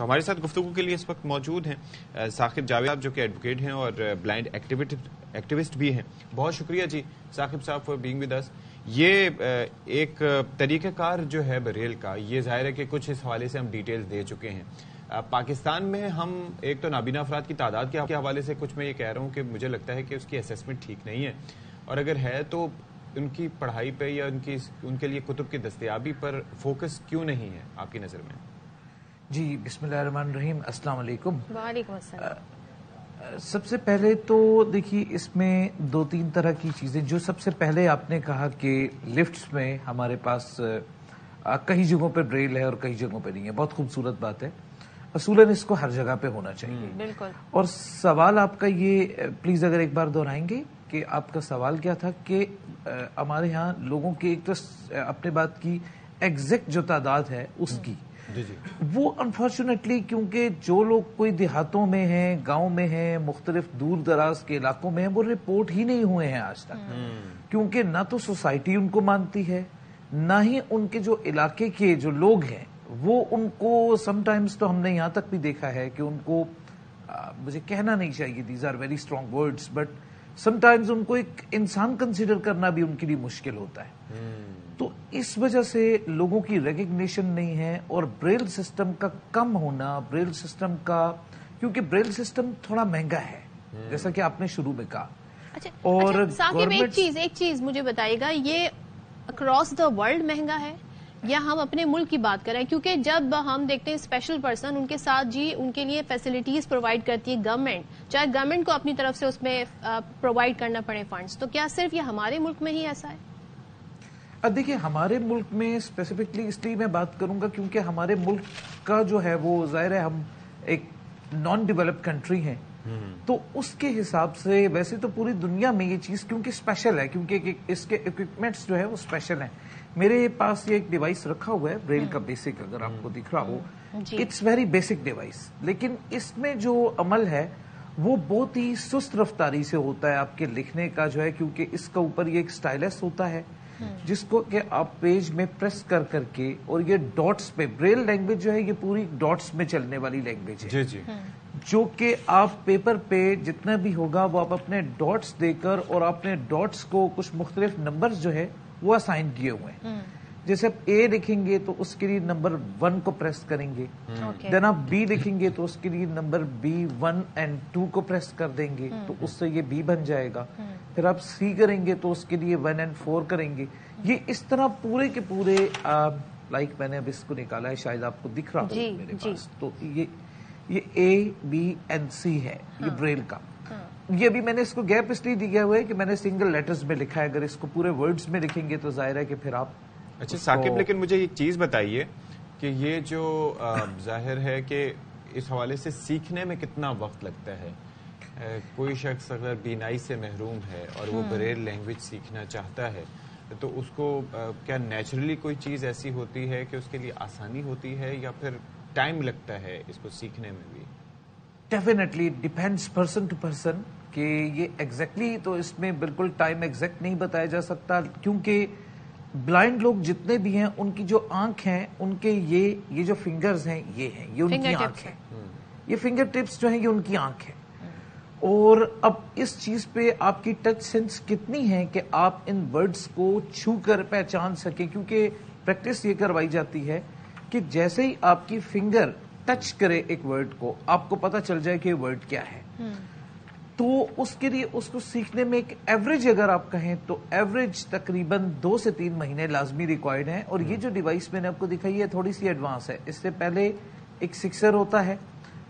تو ہمارے ساتھ گفتگو کے لیے اس وقت موجود ہیں ثاقب جاوید جو کہ ایڈوکیٹ ہیں اور بلائنڈ ایکٹیوسٹ بھی ہیں. بہت شکریہ جی ثاقب صاحب فار بینگ ود اس. یہ ایک طریقہ کار جو ہے بریل کا، یہ ظاہر ہے کہ کچھ اس حوالے سے ہم ڈیٹیلز دے چکے ہیں. پاکستان میں ہم ایک تو نابینا افراد کی تعداد کے حوالے سے کچھ میں یہ کہہ رہا ہوں کہ مجھے لگتا ہے کہ اس کی اسیسمنٹ ٹھیک نہیں ہے، اور اگر ہے تو ان کی پڑھائی پہ یا ان کے لیے کتب کی دستیابی پر فوکس کیوں نہیں ہے آپ کی نظر میں؟ جی بسم اللہ الرحمن الرحیم. السلام علیکم. وعلیکم السلام. سب سے پہلے تو دیکھیے اس میں دو تین طرح کی چیزیں. جو سب سے پہلے آپ نے کہا کہ لفٹس میں ہمارے پاس کئی جگہوں پہ بریل ہے اور کئی جگہوں پہ نہیں ہے، بہت خوبصورت بات ہے. اصولاً اس کو ہر جگہ پہ ہونا چاہیے. بالکل. اور سوال آپ کا یہ پلیز اگر ایک بار دہرائیں گے کہ آپ کا سوال کیا تھا؟ کہ ہمارے ہاں لوگوں کی ایک تو اپنے بات کی ایگزیکٹ جو تعداد ہے اس کی وہ انفارچونیٹلی کیونکہ جو لوگ کوئی دیہاتوں میں ہیں، گاؤں میں ہیں، مختلف دور دراز کے علاقوں میں ہیں، وہ رپورٹ ہی نہیں ہوئے ہیں آج تک. کیونکہ نہ تو سوسائٹی ان کو مانتی ہے، نہ ہی ان کے جو علاقے کے جو لوگ ہیں وہ ان کو سم ٹائمز تو ہم نے یہاں تک بھی دیکھا ہے کہ ان کو مجھے کہنا نہیں چاہیے these are very strong words, but sometimes ان کو ایک انسان کنسیڈر کرنا بھی ان کے لیے مشکل ہوتا ہے. تو اس وجہ سے لوگوں کی ریکگنیشن نہیں ہے. اور بریل سسٹم کا کم ہونا، بریل سسٹم کا کیونکہ بریل سسٹم تھوڑا مہنگا ہے جیسا کہ آپ نے شروع میں کہا. اور ثاقب ایک چیز مجھے بتائیے گا، یہ اکراس دا ورلڈ مہنگا ہے یا ہم اپنے ملک کی بات کریں؟ کیونکہ جب ہم دیکھتے ہیں اسپیشل پرسن ان کے ساتھ جی ان کے لیے فیسلٹیز پرووائڈ کرتی ہے گورنمنٹ، چاہے گورنمنٹ کو اپنی طرف سے اس میں پرووائڈ کرنا پڑے فنڈز، تو کیا صرف یہ ہمارے ملک میں ہی ایسا ہے؟ اب دیکھیے ہمارے ملک میں اسپیسیفکلی اس لیے میں بات کروں گا کیونکہ ہمارے ملک کا جو ہے وہ ظاہر ہے ہم ایک نان ڈیولپڈ کنٹری ہیں، تو اس کے حساب سے ویسے تو پوری دنیا میں یہ چیز کیونکہ اسپیشل ہے، کیونکہ اس کے اکوپمنٹس جو ہے وہ اسپیشل ہیں. میرے پاس یہ ایک ڈیوائس رکھا ہوا ہے بریل کا بیسک، اگر آپ کو دکھ رہا ہو، اٹس ویری بیسک ڈیوائس، لیکن اس میں جو عمل ہے وہ بہت ہی سست رفتاری سے ہوتا ہے آپ کے لکھنے کا جو ہے، کیونکہ اس کا اوپر یہ ایک سٹائلس ہوتا ہے جس کو کہ آپ پیج میں پریس کر کے، اور یہ ڈاٹس پہ بریل لینگویج جو ہے یہ پوری ڈاٹس میں چلنے والی لینگویج ہے، جو کہ آپ پیپر پہ جتنا بھی ہوگا وہ آپ اپنے ڈاٹس دے کر، اور اپنے ڈاٹس کو کچھ مختلف نمبرز جو ہے وہ اسائن کیے ہوئے ہیں. جیسے آپ اے لکھیں گے تو اس کے لیے نمبر 1 کو پریس کریں گے، دین آپ بی لکھیں گے تو اس کے لیے نمبر بی 1 اور 2 کو پریس کر دیں گے تو اس سے یہ بی بن جائے گا. پھر آپ سی کریں گے تو اس کے لیے 1 اور 4 کریں گے. یہ اس طرح پورے کے پورے لائک میں نے اب اس کو نکالا ہے، شاید آپ کو دکھ رہا ہو میرے پاس، تو یہ اے بی این سی ہے یہ بریل کا. یہ ابھی میں نے اس کو گیپ اس لیے دیا ہوا ہے کہ میں نے سنگل لیٹرز میں لکھا ہے، اگر اس کو پورے ورڈز میں لکھیں گے تو ظاہر ہے کہ پھر آپ. اچھا ثاقب، لیکن مجھے ایک چیز بتائیے کہ یہ جو ظاہر ہے کہ اس حوالے سے سیکھنے میں کتنا وقت لگتا ہے؟ کوئی شخص اگر بینائی سے محروم ہے اور وہ بریل لینگویج سیکھنا چاہتا ہے تو اس کو کیا نیچرلی کوئی چیز ایسی ہوتی ہے کہ اس کے لیے آسانی ہوتی ہے یا پھر ٹائم لگتا ہے اس کو سیکھنے میں بھی؟ Definitely depends person to person کہ یہ ایگزیکٹلی تو اس میں بالکل ٹائم ایگزیکٹ نہیں بتایا جا سکتا، کیونکہ بلائنڈ لوگ جتنے بھی ہیں ان کی جو آنکھ ہیں ان کے یہ جو فنگرز ہیں یہ ہیں، یہ ان کی آنکھ ہے، یہ فنگر ٹپس جو ہیں یہ ان کی آنکھ ہے. اور اب اس چیز پہ آپ کی ٹچ سینس کتنی ہے کہ آپ ان ورڈز کو چھو کر پہچان سکیں، کیونکہ پریکٹس یہ کروائی جاتی ہے کہ جیسے ہی آپ کی فنگر ٹچ کرے ایک ورڈ کو آپ کو پتا چل جائے کہ یہ ورڈ کیا ہے. تو اس کے لیے اس کو سیکھنے میں ایک ایوریج اگر آپ کہیں تو ایوریج تقریباً 2 سے 3 مہینے لازمی ریکوائرڈ ہیں. اور یہ جو ڈیوائس میں نے آپ کو دکھائی ہے تھوڑی سی ایڈوانس ہے. اس سے پہلے ایک سکسر ہوتا ہے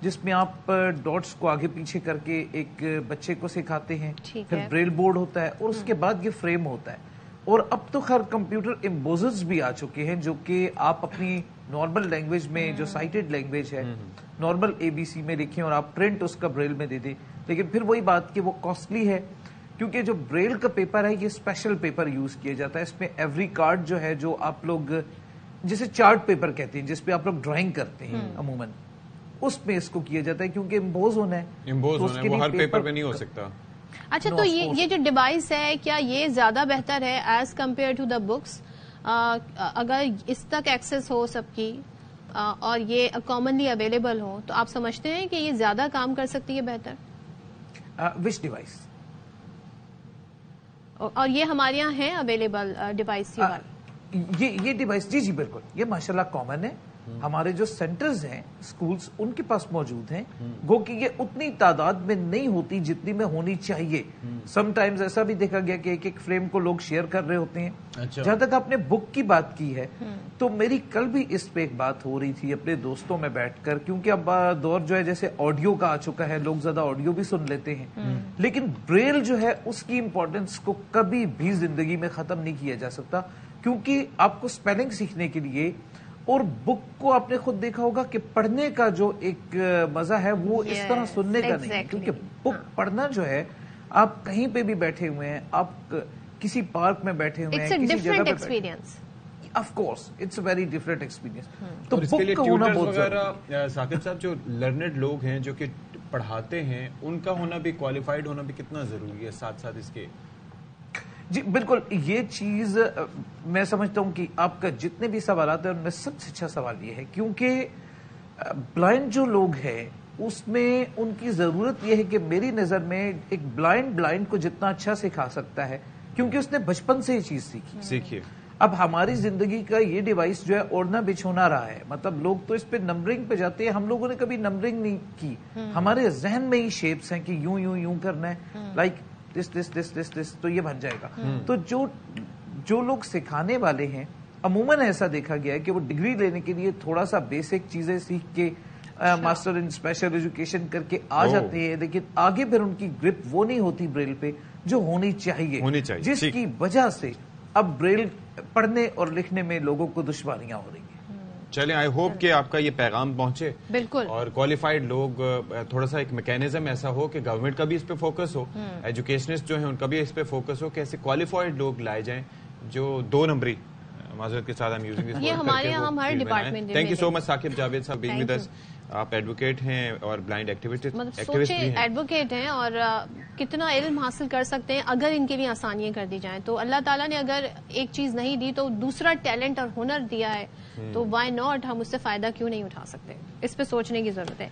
جس میں آپ ڈاٹس کو آگے پیچھے کر کے ایک بچے کو سکھاتے ہیں، پھر بریل بورڈ ہوتا ہے اور اس کے بعد یہ فریم ہوتا ہے. اور اب تو خیر کمپیوٹر امبوزرز بھی آ چکے ہیں جو کہ آپ اپنی نارمل لینگویج میں جو سائٹڈ لینگویج ہے نارمل ABC میں لکھیں اور آپ پرنٹ اس کا بریل میں دے دیں. لیکن پھر وہی بات کہ وہ کاسٹلی ہے، کیونکہ جو بریل کا پیپر ہے یہ اسپیشل پیپر یوز کیا جاتا ہے. اس میں ایوری کارڈ جو ہے جو آپ لوگ جسے چارٹ پیپر کہتے ہیں جس پہ آپ لوگ ڈرائنگ کرتے ہیں عموماً اس میں اس کو کیا جاتا ہے کیونکہ امبوز ہونا ہے، وہ ہر پیپر پہ نہیں ہو سکتا. اچھا تو یہ جو ڈیوائس ہے کیا یہ زیادہ بہتر ہے as compare to the books? اگر اس تک ایکسس ہو سب کی اور یہ کامنلی اویلیبل ہوں تو آپ سمجھتے ہیں کہ یہ زیادہ کام کر سکتی ہے بہتر؟ Which device? اور یہ ہمارے یہاں ہے اویلیبل ڈیوائس یہ ڈیوائس؟ جی جی بالکل، یہ ماشاءاللہ کامن ہے. ہمارے جو سینٹرز ہیں اسکولز ان کے پاس موجود ہیں، گو کہ یہ اتنی تعداد میں نہیں ہوتی جتنی میں ہونی چاہیے. سم ٹائمز ایسا بھی دیکھا گیا کہ ایک ایک فریم کو لوگ شیئر کر رہے ہوتے ہیں. جہاں تک آپ نے بک کی بات کی ہے تو میری کل بھی اس پہ ایک بات ہو رہی تھی اپنے دوستوں میں بیٹھ کر، کیونکہ اب دور جو ہے جیسے آڈیو کا آ چکا ہے، لوگ زیادہ آڈیو بھی سن لیتے ہیں، لیکن بریل جو ہے اس کی امپورٹنس کو کبھی بھی زندگی میں ختم نہیں کیا جا سکتا. کیونکہ آپ کو اسپیلنگ سیکھنے کے لیے، اور بک کو آپ نے خود دیکھا ہوگا کہ پڑھنے کا جو ایک مزہ ہے وہ اس طرح سننے کا نہیں، کیونکہ بک پڑھنا جو ہے آپ کہیں پہ بھی بیٹھے ہوئے ہیں، آپ کسی پارک میں بیٹھے ہوئے ہیں، کسی جگہ پہ بیٹھے ہیں، of course it's a very different experience. تو بک کا ہونا بہت ضروری ہے. ثاقب صاحب، جو لرنڈ لوگ ہیں جو کہ پڑھاتے ہیں، ان کا ہونا بھی، کوالیفائڈ ہونا بھی کتنا ضروری ہے ساتھ ساتھ اس کے؟ جی بالکل، یہ چیز میں سمجھتا ہوں کہ آپ کا جتنے بھی سوالات ہیں ان میں سب سے اچھا سوال یہ ہے، کیونکہ بلائنڈ جو لوگ ہیں اس میں ان کی ضرورت یہ ہے کہ میری نظر میں ایک بلائنڈ کو جتنا اچھا سکھا سکتا ہے، کیونکہ اس نے بچپن سے یہ چیز سیکھی. اب ہماری زندگی کا یہ ڈیوائس جو ہے اوڑھنا بچھونا رہا ہے، مطلب لوگ تو اس پہ نمبرنگ پہ جاتے ہیں، ہم لوگوں نے کبھی نمبرنگ نہیں کی. ہمارے ذہن میں ہی شیپس ہیں کہ یوں یوں یوں کرنا ہے، لائک دس تو یہ بن جائے گا. تو جو لوگ سکھانے والے ہیں عموماً ایسا دیکھا گیا ہے کہ وہ ڈگری لینے کے لیے تھوڑا سا بیسک چیزیں سیکھ کے ماسٹر ان اسپیشل ایجوکیشن کر کے آ جاتے ہیں، لیکن آگے پھر ان کی گرپ وہ نہیں ہوتی بریل پہ جو ہونی چاہیے، جس کی وجہ سے اب بریل پڑھنے اور لکھنے میں لوگوں کو دشواریاں ہو رہی ہیں. چلیں، آئی ہوپ کہ آپ کا یہ پیغام پہنچے، بالکل، اور کوالیفائڈ لوگ، تھوڑا سا ایک میکینزم ایسا ہو کہ گورنمنٹ کا بھی اس پہ فوکس ہو، ایجوکیشنسٹ جو ہیں ان کا بھی اس پہ فوکس ہو کہ ایسے کوالیفائڈ لوگ لائے جائیں جو 2 نمبری، معذرت کے ساتھ یہ ہمارے یہاں ہر ڈپارٹمنٹ. تھینک یو سو مچ ثاقب جاوید صاحب بینگ ود اس. آپ ایڈوکیٹ ہیں اور بلائنڈ ایکٹیوسٹ بھی ہیں. ایڈوکیٹ ہیں اور کتنا علم حاصل کر سکتے ہیں اگر ان کے لیے آسانیاں کر دی جائیں. تو اللہ تعالیٰ نے اگر ایک چیز نہیں دی تو دوسرا ٹیلنٹ اور ہنر دیا ہے، تو وائی ناٹ، ہم اس سے فائدہ کیوں نہیں اٹھا سکتے؟ اس پہ سوچنے کی ضرورت ہے.